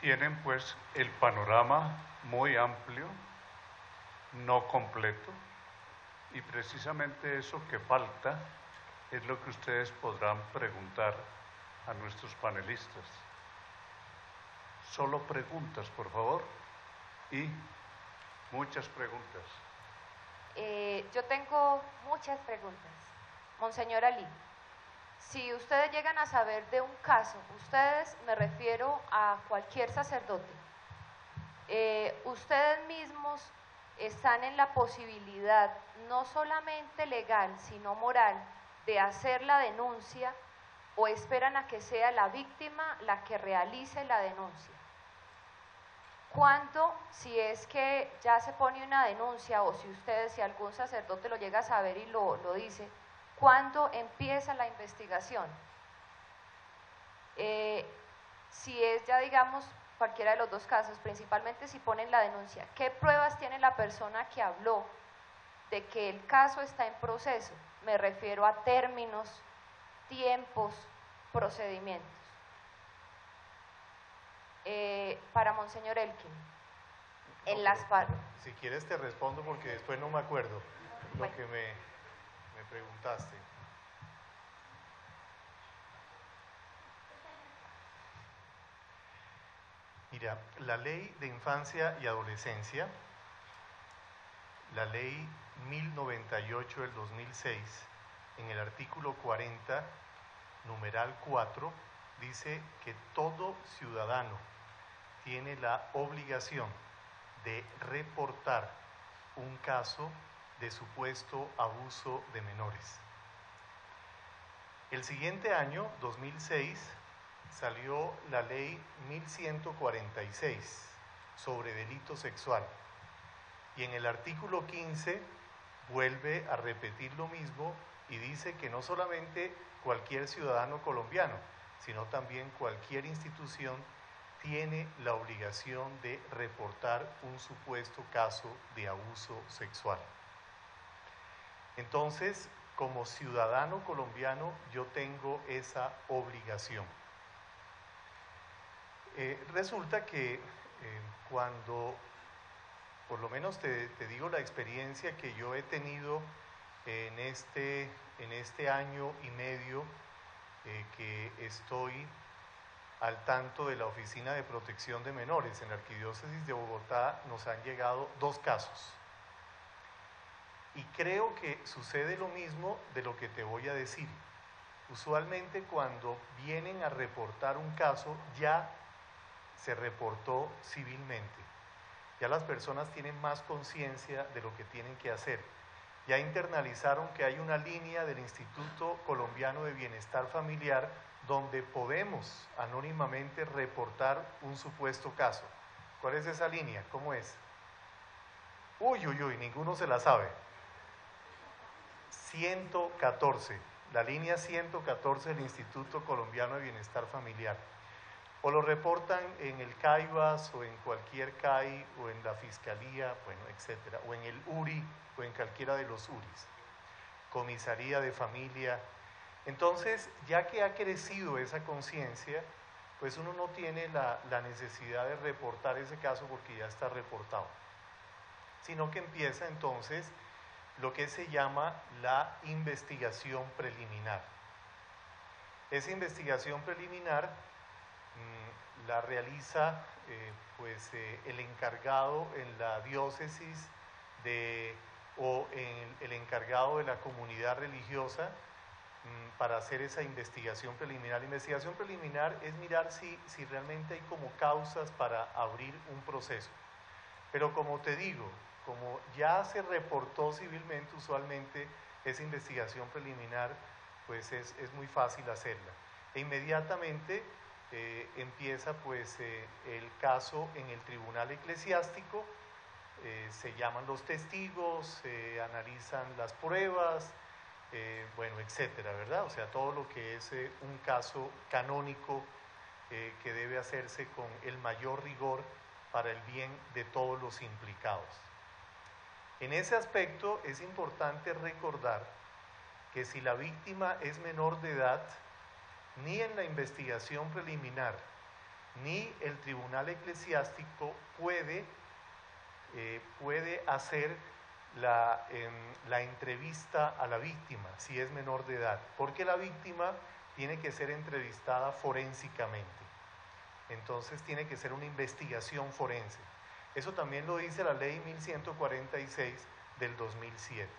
Tienen pues el panorama muy amplio, no completo, y precisamente eso que falta es lo que ustedes podrán preguntar a nuestros panelistas. Solo preguntas, por favor, y muchas preguntas. Yo tengo muchas preguntas. Monseñor Ali, si ustedes llegan a saber de un caso, ustedes, me refiero a cualquier sacerdote, ustedes mismos están en la posibilidad, no solamente legal, sino moral, de hacer la denuncia, o esperan a que sea la víctima la que realice la denuncia. ¿Cuándo, si es que ya se pone una denuncia, o si ustedes, si algún sacerdote lo llega a saber y lo dice, cuándo empieza la investigación? Si es ya, digamos, cualquiera de los dos casos, principalmente si ponen la denuncia, ¿qué pruebas tiene la persona que habló de que el caso está en proceso? Me refiero a términos, tiempos, procedimientos. Para Monseñor Elkin, en las partes. Si quieres te respondo porque después no me acuerdo lo que me preguntaste. Mira, la Ley de Infancia y Adolescencia, la Ley 1098 del 2006, en el artículo 40, numeral 4, dice que todo ciudadano tiene la obligación de reportar un caso de supuesto abuso de menores. El siguiente año, 2006, salió la ley 1146 sobre delito sexual, y en el artículo 15 vuelve a repetir lo mismo y dice que no solamente cualquier ciudadano colombiano, sino también cualquier institución tiene la obligación de reportar un supuesto caso de abuso sexual. Entonces, como ciudadano colombiano, yo tengo esa obligación. Resulta que cuando, por lo menos te digo la experiencia que yo he tenido en este año y medio que estoy al tanto de la Oficina de Protección de Menores. En la Arquidiócesis de Bogotá nos han llegado 2 casos. Y creo que sucede lo mismo de lo que te voy a decir. Usualmente cuando vienen a reportar un caso, ya se reportó civilmente. Ya las personas tienen más conciencia de lo que tienen que hacer. Ya internalizaron que hay una línea del Instituto Colombiano de Bienestar Familiar donde podemos anónimamente reportar un supuesto caso. ¿Cuál es esa línea? ¿Cómo es? Uy, ninguno se la sabe. 114, la línea 114 del Instituto Colombiano de Bienestar Familiar. O lo reportan en el CAIBAS o en cualquier CAI o en la Fiscalía, bueno, etcétera, o en el URI o en cualquiera de los URIs. Comisaría de Familia. Entonces, ya que ha crecido esa conciencia, pues uno no tiene la necesidad de reportar ese caso porque ya está reportado, sino que empieza entonces lo que se llama la investigación preliminar. Esa investigación preliminar la realiza el encargado en la diócesis o el encargado de la comunidad religiosa para hacer esa investigación preliminar. La investigación preliminar es mirar si realmente hay como causas para abrir un proceso. Pero como te digo, como ya se reportó civilmente, usualmente esa investigación preliminar pues es muy fácil hacerla. E inmediatamente empieza el caso en el tribunal eclesiástico, se llaman los testigos, se analizan las pruebas, bueno, etcétera, ¿verdad? O sea, todo lo que es un caso canónico que debe hacerse con el mayor rigor para el bien de todos los implicados. En ese aspecto es importante recordar que si la víctima es menor de edad, ni en la investigación preliminar, ni el tribunal eclesiástico puede hacer la entrevista a la víctima si es menor de edad, porque la víctima tiene que ser entrevistada forénsicamente. Entonces tiene que ser una investigación forense. Eso también lo dice la ley 1146 del 2007.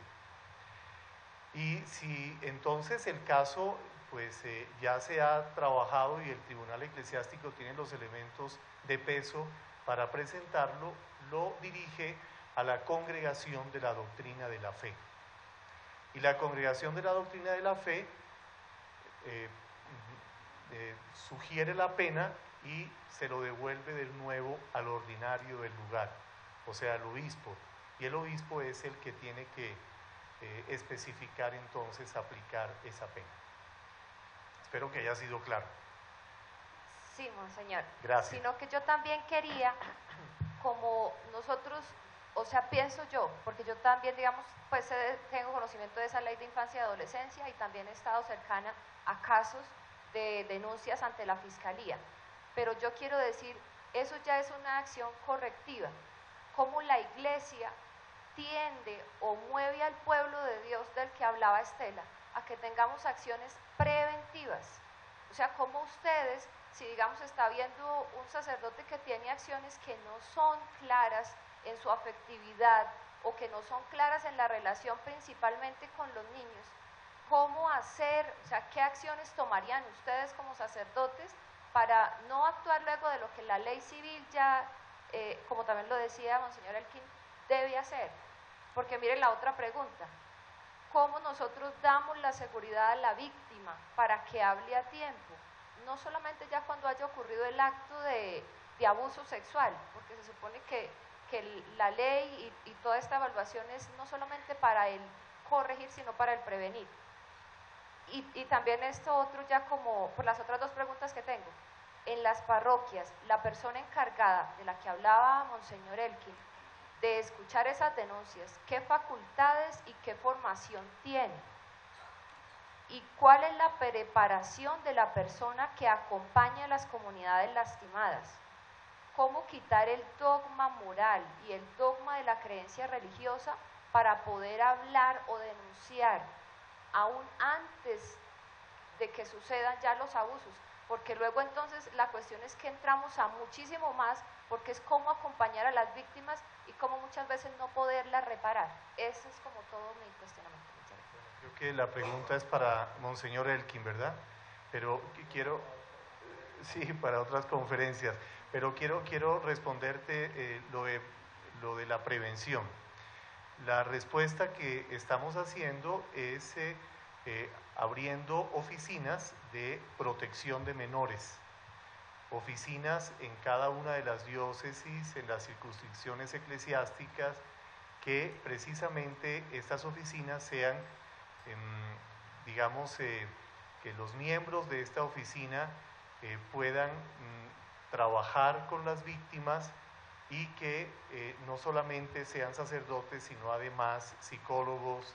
Y si entonces el caso pues ya se ha trabajado y el tribunal eclesiástico tiene los elementos de peso para presentarlo, lo dirige a la Congregación de la Doctrina de la Fe. Y la Congregación de la Doctrina de la Fe sugiere la pena y se lo devuelve de nuevo al ordinario del lugar, o sea, al obispo. Y el obispo es el que tiene que especificar entonces aplicar esa pena. Espero que haya sido claro. Sí, monseñor. Gracias. Sino que yo también quería, como nosotros, o sea, pienso yo, porque yo también, digamos, pues tengo conocimiento de esa ley de infancia y adolescencia y también he estado cercana a casos de denuncias ante la fiscalía. Pero yo quiero decir, eso ya es una acción correctiva. Cómo la iglesia tiende o mueve al pueblo de Dios del que hablaba Estela a que tengamos acciones preventivas. O sea, como ustedes, si digamos está viendo un sacerdote que tiene acciones que no son claras en su afectividad o que no son claras en la relación principalmente con los niños, ¿cómo hacer, o sea, qué acciones tomarían ustedes como sacerdotes para no actuar luego de lo que la ley civil ya, como también lo decía Monseñor Elkin, debe hacer? Porque miren la otra pregunta, ¿cómo nosotros damos la seguridad a la víctima para que hable a tiempo? No solamente ya cuando haya ocurrido el acto de abuso sexual, porque se supone que la ley y toda esta evaluación es no solamente para el corregir, sino para el prevenir. Y también esto otro ya como por las otras dos preguntas que tengo. En las parroquias, la persona encargada de la que hablaba Monseñor Elkin, de escuchar esas denuncias, ¿qué facultades y qué formación tiene? ¿Y cuál es la preparación de la persona que acompaña a las comunidades lastimadas? ¿Cómo quitar el dogma moral y el dogma de la creencia religiosa para poder hablar o denunciar aún antes de que sucedan ya los abusos? Porque luego entonces la cuestión es que entramos a muchísimo más, porque es cómo acompañar a las víctimas y cómo muchas veces no poderlas reparar. Ese es como todo mi cuestionamiento. Creo que la pregunta es para Monseñor Elkin, ¿verdad? Pero quiero, sí, para otras conferencias, pero quiero responderte lo de la prevención. La respuesta que estamos haciendo es abriendo oficinas de protección de menores, oficinas en cada una de las diócesis, en las circunscripciones eclesiásticas, que precisamente estas oficinas sean, digamos, que los miembros de esta oficina puedan trabajar con las víctimas y que no solamente sean sacerdotes, sino además psicólogos,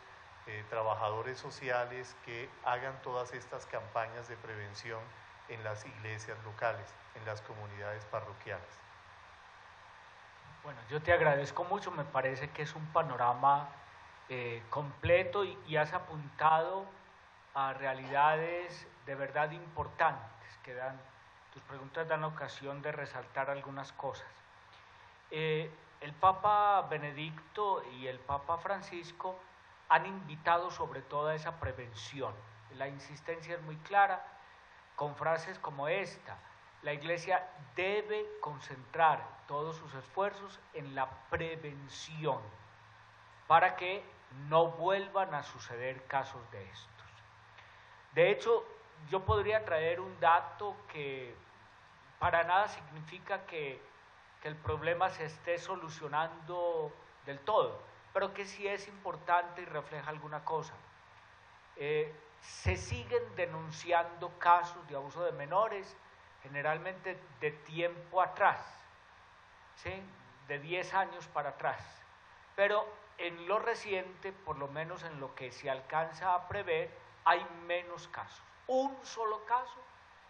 trabajadores sociales que hagan todas estas campañas de prevención en las iglesias locales, en las comunidades parroquiales. Bueno, yo te agradezco mucho, me parece que es un panorama completo y has apuntado a realidades de verdad importantes que tus preguntas dan ocasión de resaltar algunas cosas. El Papa Benedicto y el Papa Francisco han invitado sobre todo a esa prevención. La insistencia es muy clara, con frases como esta: la Iglesia debe concentrar todos sus esfuerzos en la prevención para que no vuelvan a suceder casos de estos. De hecho, yo podría traer un dato que para nada significa que el problema se esté solucionando del todo, pero que sí es importante y refleja alguna cosa. Se siguen denunciando casos de abuso de menores, generalmente de tiempo atrás, ¿sí? De 10 años para atrás, pero en lo reciente, por lo menos en lo que se alcanza a prever, hay menos casos. Un solo caso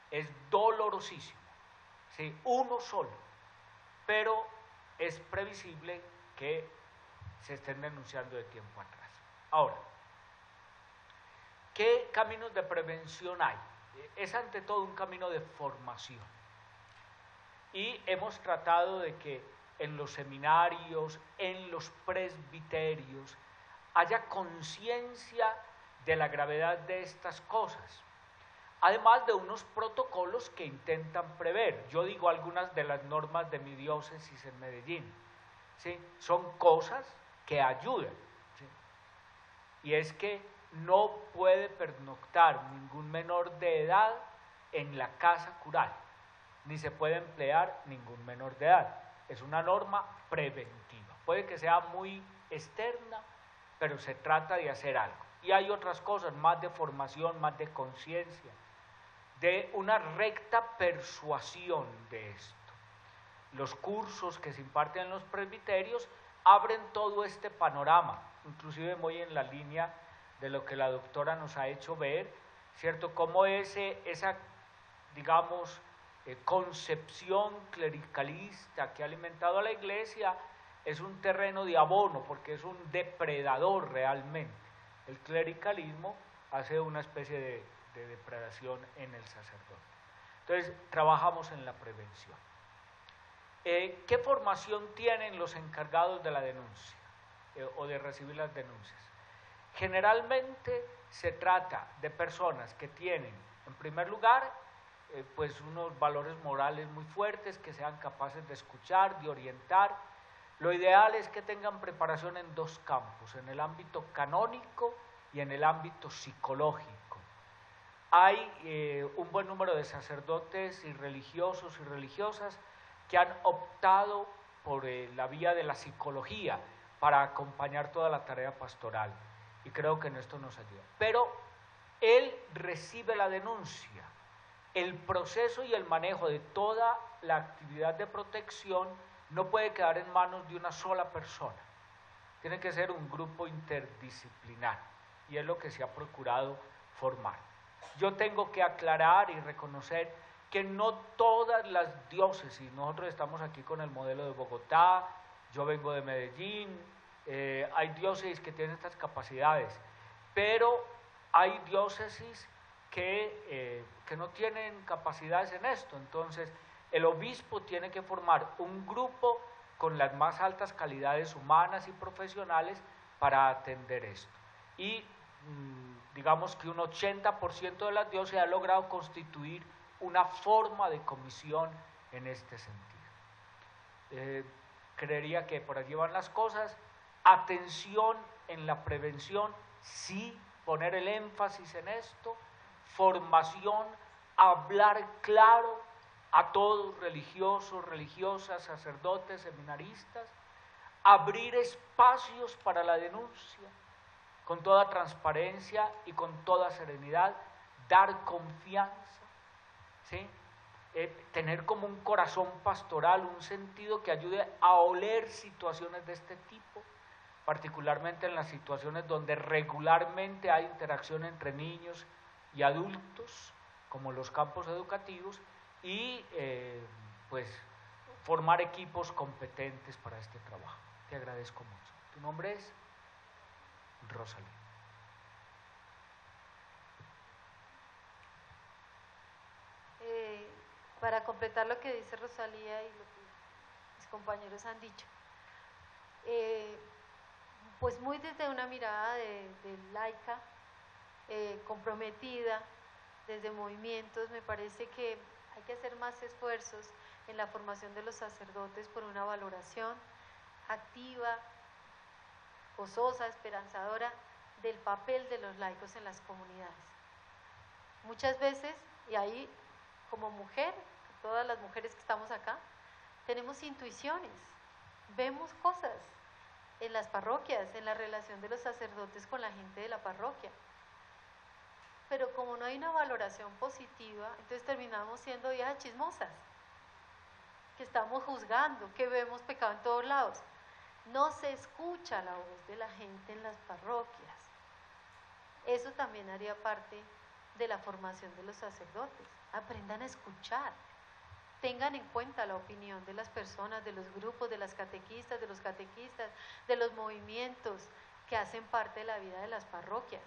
es dolorosísimo, ¿sí? Uno solo, pero es previsible que se estén denunciando de tiempo atrás. Ahora, ¿qué caminos de prevención hay? Es ante todo un camino de formación. Y hemos tratado de que en los seminarios, en los presbiterios, haya conciencia de la gravedad de estas cosas. Además de unos protocolos que intentan prever. Yo digo algunas de las normas de mi diócesis en Medellín, ¿sí? Son cosas que ayudan, ¿sí? Y es que no puede pernoctar ningún menor de edad en la casa cural, ni se puede emplear ningún menor de edad. Es una norma preventiva. Puede que sea muy externa, pero se trata de hacer algo. Y hay otras cosas, más de formación, más de conciencia, de una recta persuasión de esto. Los cursos que se imparten en los presbiterios abren todo este panorama, inclusive muy en la línea de lo que la doctora nos ha hecho ver, ¿cierto? Cómo esa, digamos, concepción clericalista que ha alimentado a la Iglesia es un terreno de abono, porque es un depredador realmente. El clericalismo hace una especie de depredación en el sacerdote. Entonces, trabajamos en la prevención. ¿Qué formación tienen los encargados de la denuncia o de recibir las denuncias? Generalmente se trata de personas que tienen, en primer lugar, pues unos valores morales muy fuertes, que sean capaces de escuchar, de orientar. Lo ideal es que tengan preparación en dos campos, en el ámbito canónico y en el ámbito psicológico. Hay un buen número de sacerdotes y religiosos y religiosas que han optado por la vía de la psicología para acompañar toda la tarea pastoral, y creo que en esto nos ayuda. Pero él recibe la denuncia. El proceso y el manejo de toda la actividad de protección no puede quedar en manos de una sola persona. Tiene que ser un grupo interdisciplinar, y es lo que se ha procurado formar. Yo tengo que aclarar y reconocer que no todas las diócesis, nosotros estamos aquí con el modelo de Bogotá, yo vengo de Medellín, hay diócesis que tienen estas capacidades, pero hay diócesis que no tienen capacidades en esto. Entonces, el obispo tiene que formar un grupo con las más altas calidades humanas y profesionales para atender esto. Y digamos que un 80% de las diócesis ha logrado constituir una forma de comisión en este sentido. Creería que por allí van las cosas. Atención en la prevención, sí, poner el énfasis en esto. Formación, hablar claro a todos, religiosos, religiosas, sacerdotes, seminaristas. Abrir espacios para la denuncia con toda transparencia y con toda serenidad. Dar confianza, ¿sí? Tener como un corazón pastoral, un sentido que ayude a oler situaciones de este tipo, particularmente en las situaciones donde regularmente hay interacción entre niños y adultos, como los campos educativos, y pues formar equipos competentes para este trabajo. Te agradezco mucho. ¿Tu nombre es? Rosalía. Para completar lo que dice Rosalía y lo que mis compañeros han dicho, pues muy desde una mirada de laica, comprometida, desde movimientos, me parece que hay que hacer más esfuerzos en la formación de los sacerdotes por una valoración activa, gozosa, esperanzadora del papel de los laicos en las comunidades. Muchas veces, y ahí como mujer, todas las mujeres que estamos acá, tenemos intuiciones, vemos cosas en las parroquias, en la relación de los sacerdotes con la gente de la parroquia. Pero como no hay una valoración positiva, entonces terminamos siendo viejas chismosas, que estamos juzgando, que vemos pecado en todos lados. No se escucha la voz de la gente en las parroquias. Eso también haría parte de la formación de los sacerdotes. Aprendan a escuchar. tengan en cuenta la opinión de las personas, de los grupos, de las catequistas, de los catequistas, de los movimientos que hacen parte de la vida de las parroquias.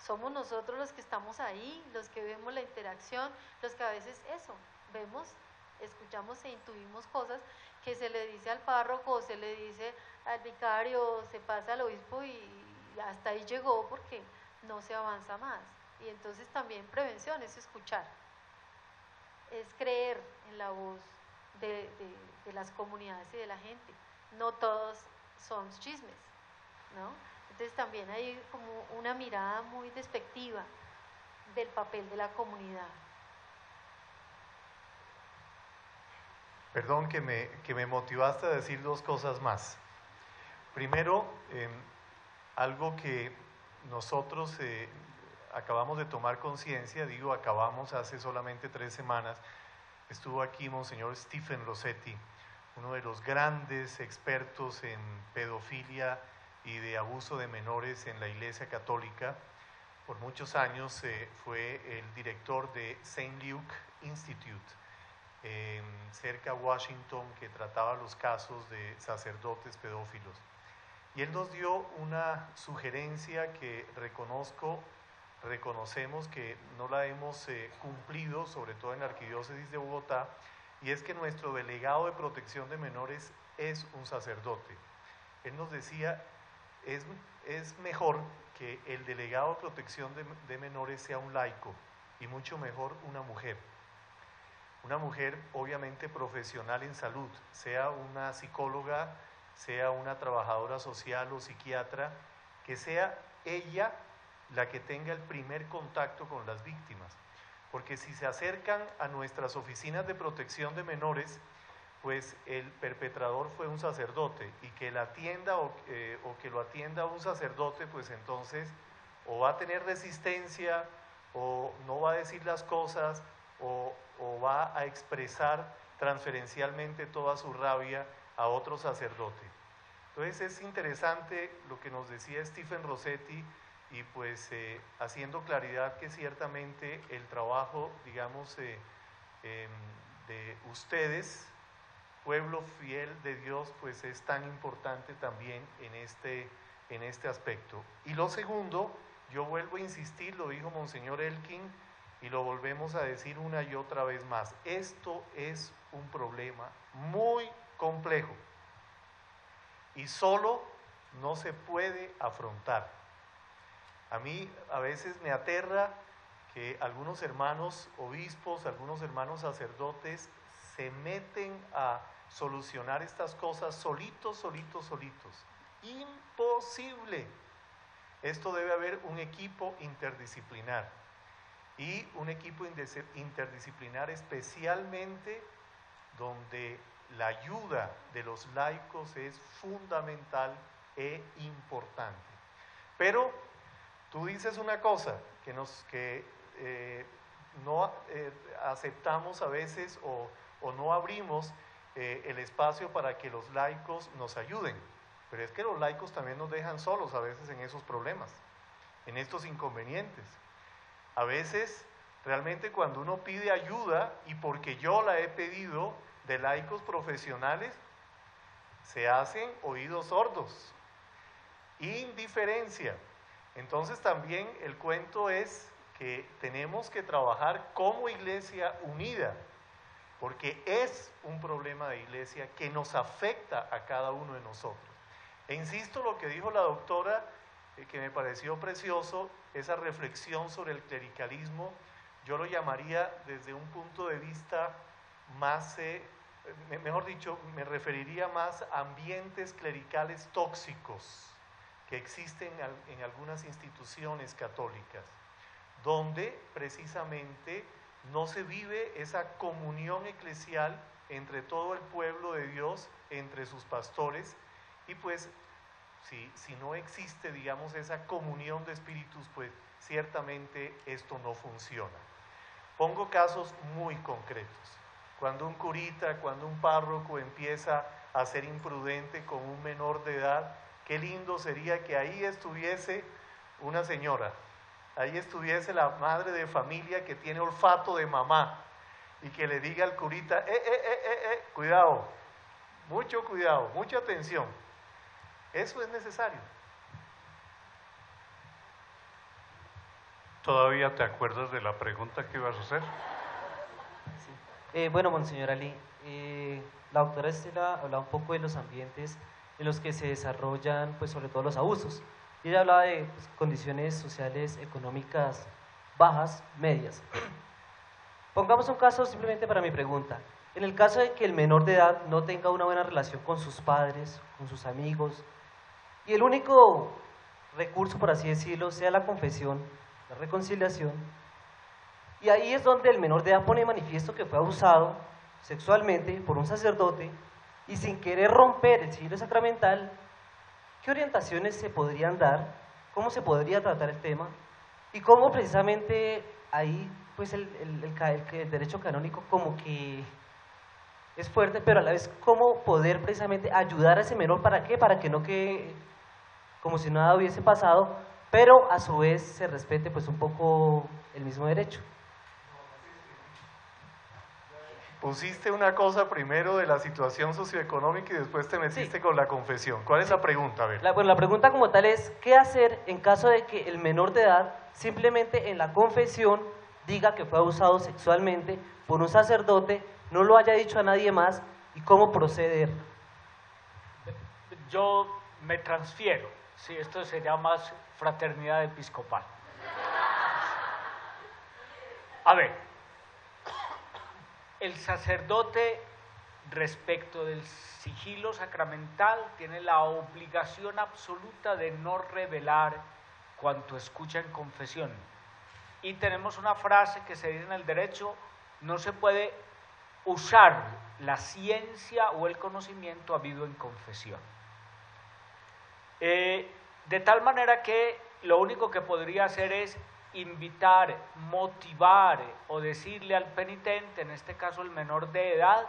Somos nosotros los que estamos ahí, los que vemos la interacción, los que a veces vemos, escuchamos e intuimos cosas que se le dice al párroco, se le dice al vicario, se pasa al obispo y hasta ahí llegó porque no se avanza más. Y entonces también prevención es escuchar, es creer en la voz de las comunidades y de la gente. No todos son chismes, ¿no? Entonces también hay como una mirada muy despectiva del papel de la comunidad. Perdón que me motivaste a decir dos cosas más. Primero, algo que nosotros acabamos de tomar conciencia, digo acabamos hace solamente 3 semanas, estuvo aquí Monseñor Stephen Rossetti, uno de los grandes expertos en pedofilia y de abuso de menores en la Iglesia Católica. Por muchos años fue el director de St. Luke Institute, cerca a Washington, que trataba los casos de sacerdotes pedófilos. Y él nos dio una sugerencia que reconocemos que no la hemos cumplido, sobre todo en la Arquidiócesis de Bogotá, y es que nuestro delegado de protección de menores es un sacerdote. Él nos decía, es mejor que el delegado de protección de menores sea un laico, y mucho mejor una mujer. Una mujer obviamente profesional en salud, sea una psicóloga, sea una trabajadora social o psiquiatra, que sea ella la que tenga el primer contacto con las víctimas. Porque si se acercan a nuestras oficinas de protección de menores, pues el perpetrador fue un sacerdote, y que la atienda o que lo atienda un sacerdote, pues entonces o va a tener resistencia, o no va a decir las cosas, o va a expresar transferencialmente toda su rabia a otro sacerdote. Entonces es interesante lo que nos decía Stephen Rossetti, y pues haciendo claridad que ciertamente el trabajo, digamos, de ustedes, pueblo fiel de Dios, pues es tan importante también en este aspecto. Y lo segundo, yo vuelvo a insistir, lo dijo Monseñor Elkin, y lo volvemos a decir una y otra vez más, esto es un problema muy complejo y solo no se puede afrontar. A mí a veces me aterra que algunos hermanos obispos, algunos hermanos sacerdotes se meten a solucionar estas cosas solitos. Imposible. Esto debe haber un equipo interdisciplinar, y un equipo interdisciplinar especialmente donde la ayuda de los laicos es fundamental e importante. Pero tú dices una cosa que no aceptamos a veces, o no abrimos el espacio para que los laicos nos ayuden, pero es que los laicos también nos dejan solos a veces en esos problemas, en estos inconvenientes. A veces, realmente cuando uno pide ayuda, y porque yo la he pedido de laicos profesionales, se hacen oídos sordos, indiferencia. Entonces también el cuento es que tenemos que trabajar como iglesia unida, porque es un problema de iglesia que nos afecta a cada uno de nosotros. E insisto lo que dijo la doctora, que me pareció precioso, esa reflexión sobre el clericalismo. Yo lo llamaría desde un punto de vista más, mejor dicho, me referiría más a ambientes clericales tóxicos que existen en algunas instituciones católicas, donde precisamente no se vive esa comunión eclesial entre todo el pueblo de Dios, entre sus pastores, y pues si no existe, digamos, esa comunión de espíritus, pues ciertamente esto no funciona. Pongo casos muy concretos. Cuando un curita, cuando un párroco empieza a ser imprudente con un menor de edad, qué lindo sería que ahí estuviese una señora, ahí estuviese la madre de familia que tiene olfato de mamá, y que le diga al curita, cuidado, mucho cuidado, mucha atención. Eso es necesario. ¿Todavía te acuerdas de la pregunta que ibas a hacer? Sí. Bueno, Monseñor Ali, la doctora Estela hablaba un poco de los ambientes en los que se desarrollan, pues, sobre todo los abusos. Y ella hablaba de pues, condiciones sociales, económicas bajas, medias. Pongamos un caso simplemente para mi pregunta. En el caso de que el menor de edad no tenga una buena relación con sus padres, con sus amigos, y el único recurso, por así decirlo, sea la confesión, la reconciliación, y ahí es donde el menor de edad pone de manifiesto que fue abusado sexualmente por un sacerdote y sin querer romper el sigilo sacramental, ¿qué orientaciones se podrían dar? ¿Cómo se podría tratar el tema? Y cómo precisamente ahí pues el derecho canónico como que es fuerte, pero a la vez cómo poder precisamente ayudar a ese menor, ¿para qué? Para que no quede como si nada hubiese pasado, pero a su vez se respete pues un poco el mismo derecho. Pusiste una cosa primero de la situación socioeconómica y después te metiste con la confesión. ¿Cuál es la pregunta? A ver. Bueno, la pregunta como tal es, ¿qué hacer en caso de que el menor de edad simplemente en la confesión diga que fue abusado sexualmente por un sacerdote, no lo haya dicho a nadie más, y cómo proceder? Yo me transfiero, sí, esto se llama fraternidad episcopal. A ver, el sacerdote respecto del sigilo sacramental tiene la obligación absoluta de no revelar cuanto escucha en confesión. Y tenemos una frase que se dice en el derecho: no se puede usar la ciencia o el conocimiento habido en confesión. De tal manera que lo único que podría hacer es invitar, motivar o decirle al penitente, en este caso el menor de edad,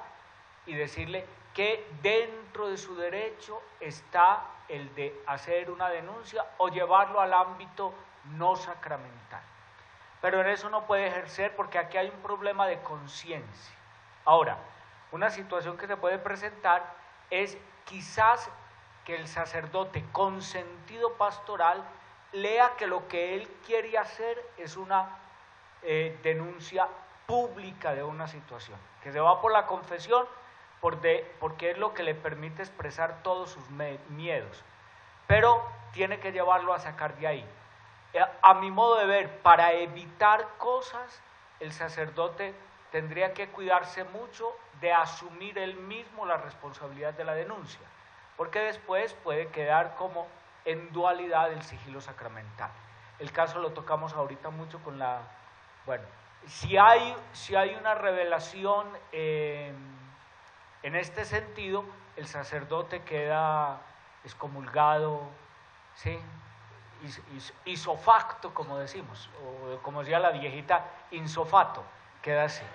y decirle que dentro de su derecho está el de hacer una denuncia o llevarlo al ámbito no sacramental. Pero en eso no puede ejercer porque aquí hay un problema de conciencia. Ahora, una situación que se puede presentar es quizás que el sacerdote con sentido pastoral lea que lo que él quiere hacer es una denuncia pública de una situación, que se va por la confesión porque es lo que le permite expresar todos sus miedos, pero tiene que llevarlo a sacar de ahí. A mi modo de ver, para evitar cosas, el sacerdote tendría que cuidarse mucho de asumir él mismo la responsabilidad de la denuncia, porque después puede quedar como en dualidad el sigilo sacramental. El caso lo tocamos ahorita mucho con la... Bueno, si hay una revelación en este sentido, el sacerdote queda excomulgado, ¿sí? Isofacto, como decimos, o como decía la viejita, insofato, queda así.